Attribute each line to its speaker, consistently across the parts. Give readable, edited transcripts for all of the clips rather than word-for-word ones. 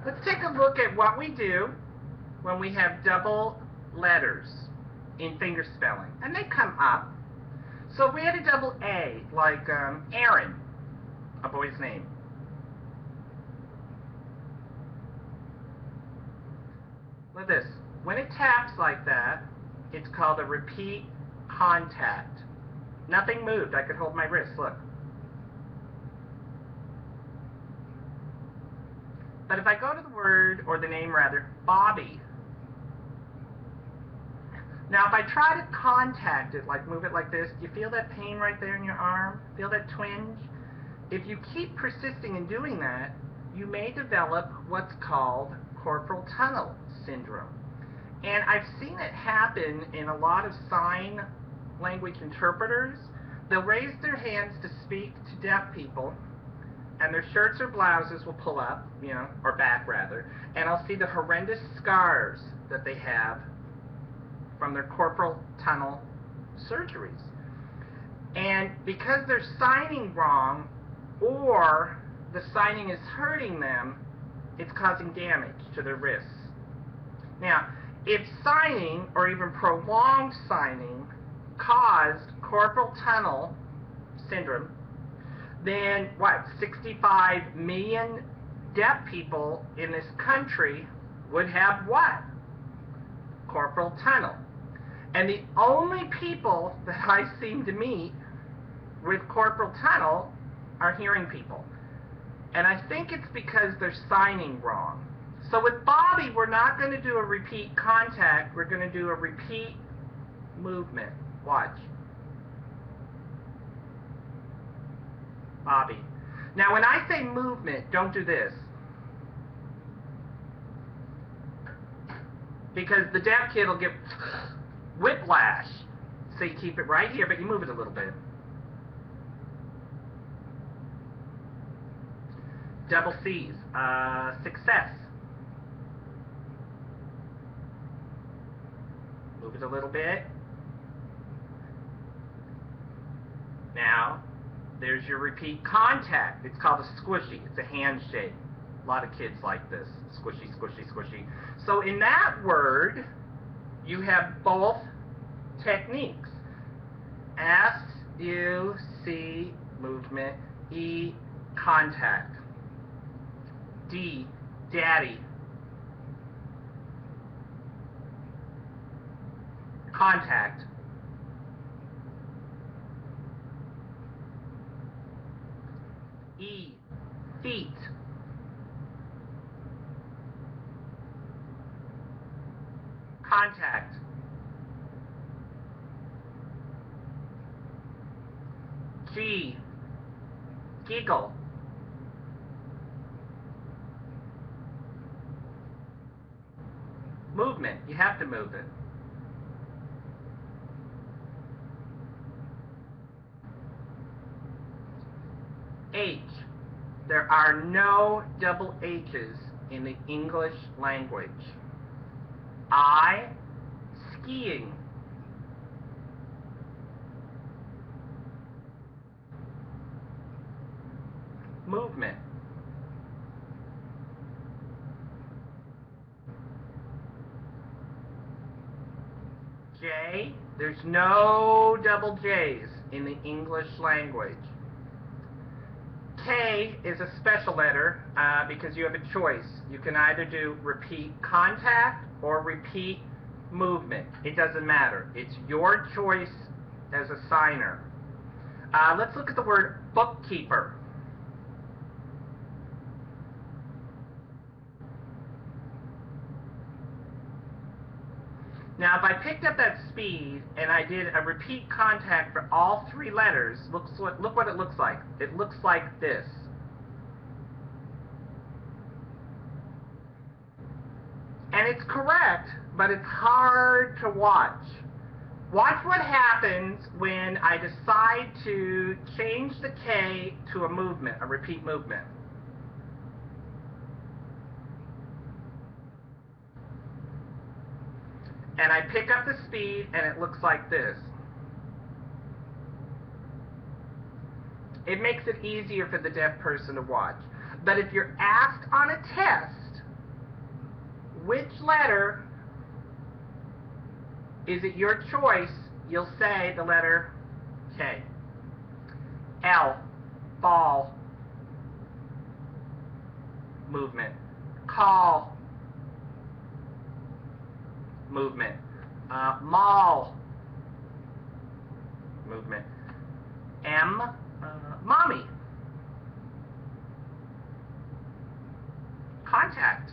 Speaker 1: Let's take a look at what we do when we have double letters in finger spelling. And they come up. So if we had a double A, like Aaron, a boy's name. Look at this. When it taps like that, it's called a repeat contact. Nothing moved. I could hold my wrist. Look. But if I go to the word, or the name rather, Bobby. Now if I try to contact it, like move it like this, do you feel that pain right there in your arm? Feel that twinge? If you keep persisting in doing that, you may develop what's called carpal tunnel syndrome. And I've seen it happen in a lot of sign language interpreters. They'll raise their hands to speak to deaf people, and their shirts or blouses will pull up, or back rather, and I'll see the horrendous scars that they have from their carpal tunnel surgeries. And because they're signing wrong, or the signing is hurting them, it's causing damage to their wrists. Now, if signing, or even prolonged signing, caused carpal tunnel syndrome, then 65 million deaf people in this country would have what? Carpal tunnel. And the only people that I seem to meet with carpal tunnel are hearing people. And I think it's because they're signing wrong. So with Bobby, we're not going to do a repeat contact. We're going to do a repeat movement. Watch. Bobby. Now when I say movement, don't do this. Because the deaf kid will get whiplash. So you keep it right here, but you move it a little bit. Double C's. Success. Move it a little bit. Now, there's your repeat contact. It's called a squishy. It's a handshake. A lot of kids like this. Squishy, squishy, squishy. So in that word, you have both techniques. S, U, C, movement. E, contact. D, daddy. Contact. E, feet. Contact. G, giggle. Movement. You have to move it. H. There are no double H's in the English language. I, skiing. Movement. J, there's no double J's in the English language. K is a special letter because you have a choice. You can either do repeat contact or repeat movement. It doesn't matter. It's your choice as a signer. Let's look at the word bookkeeper. Now, if I picked up that speed and I did a repeat contact for all three letters, look what it looks like. It looks like this. And it's correct, but it's hard to watch. Watch what happens when I decide to change the K to a movement, a repeat movement. And I pick up the speed, and it looks like this. It makes it easier for the deaf person to watch. But if you're asked on a test which letter is it your choice? You'll say the letter K. L, ball, movement. Call, movement. Mall, movement. M, mommy. Contact.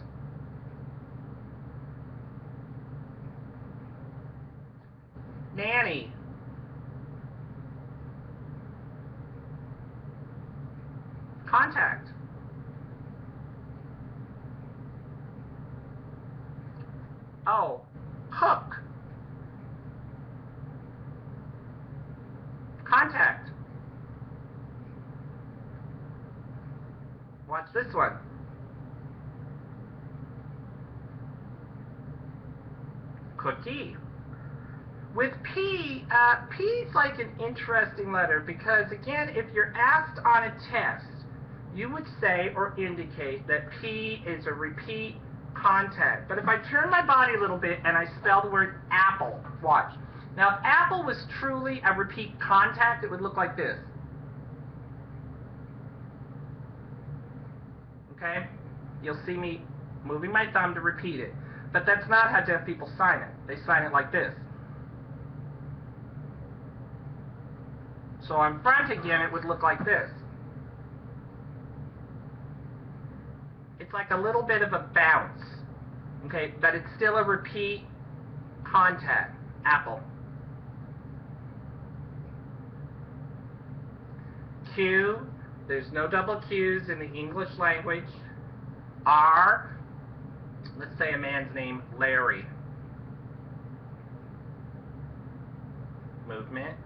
Speaker 1: Nanny. Contact. Oh, hook. Contact. Watch this one. Cookie. With P, P is like an interesting letter because, again, if you're asked on a test, you would say or indicate that P is a repeat contact. But if I turn my body a little bit and I spell the word apple, watch. Now, if apple was truly a repeat contact, it would look like this. Okay? You'll see me moving my thumb to repeat it. But that's not how deaf people sign it. They sign it like this. So on front again, it would look like this. It's like a little bit of a bounce. Okay, but it's still a repeat contact. Apple. Q, there's no double Q's in the English language. R, let's say a man's name, Larry. Movement.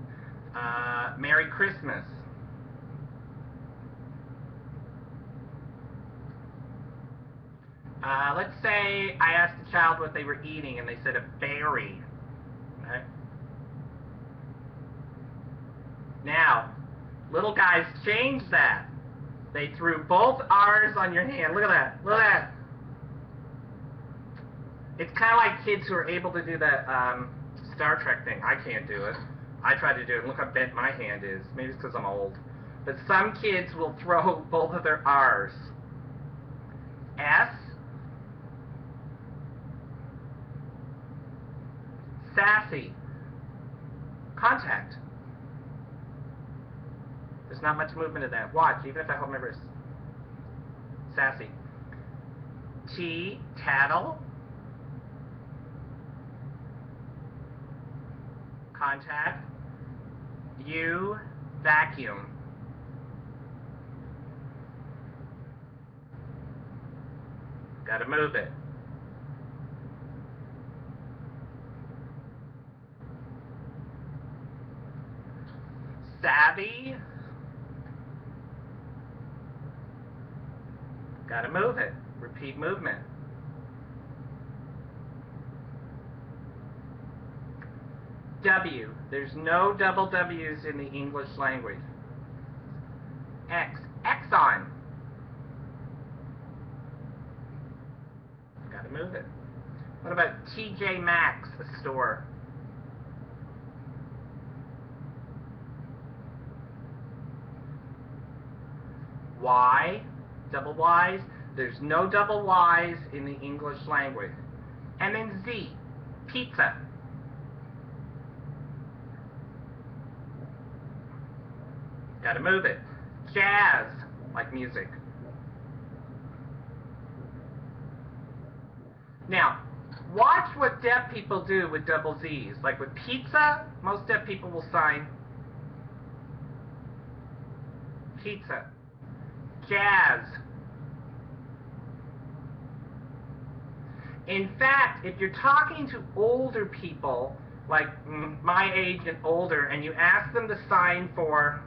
Speaker 1: Merry Christmas. Let's say I asked a child what they were eating and they said a berry. Okay? Now, little guys changed that. They threw both R's on your hand. Look at that. Look at that. It's kind of like kids who are able to do that Star Trek thing. I can't do it. I try to do it. Look how bent my hand is. Maybe it's because I'm old. But some kids will throw both of their R's. S. Sassy. Contact. There's not much movement in that. Watch, even if I hold my wrist. Sassy. T. Tattle. Contact. U. Vacuum. Gotta move it. Savvy. Gotta move it. Repeat movement. W. There's no double W's in the English language. X. Exxon. Gotta move it. What about TJ Maxx, a store? Y. Double Y's. There's no double Y's in the English language. And then Z. Pizza. Gotta move it. Jazz, like music. Now, watch what deaf people do with double Z's. Like with pizza, most deaf people will sign pizza. Jazz. In fact, if you're talking to older people, like my age and older, and you ask them to sign for,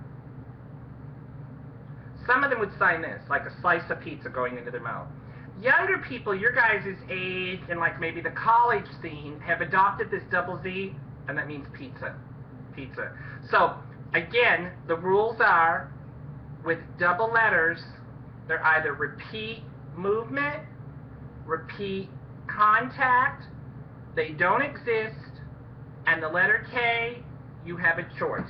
Speaker 1: some of them would sign this, like a slice of pizza going into their mouth. Younger people, your guys' age, and like maybe the college scene, have adopted this double Z, and that means pizza. Pizza. So, again, the rules are, with double letters, they're either repeat movement, repeat contact, they don't exist, and the letter K, you have a choice.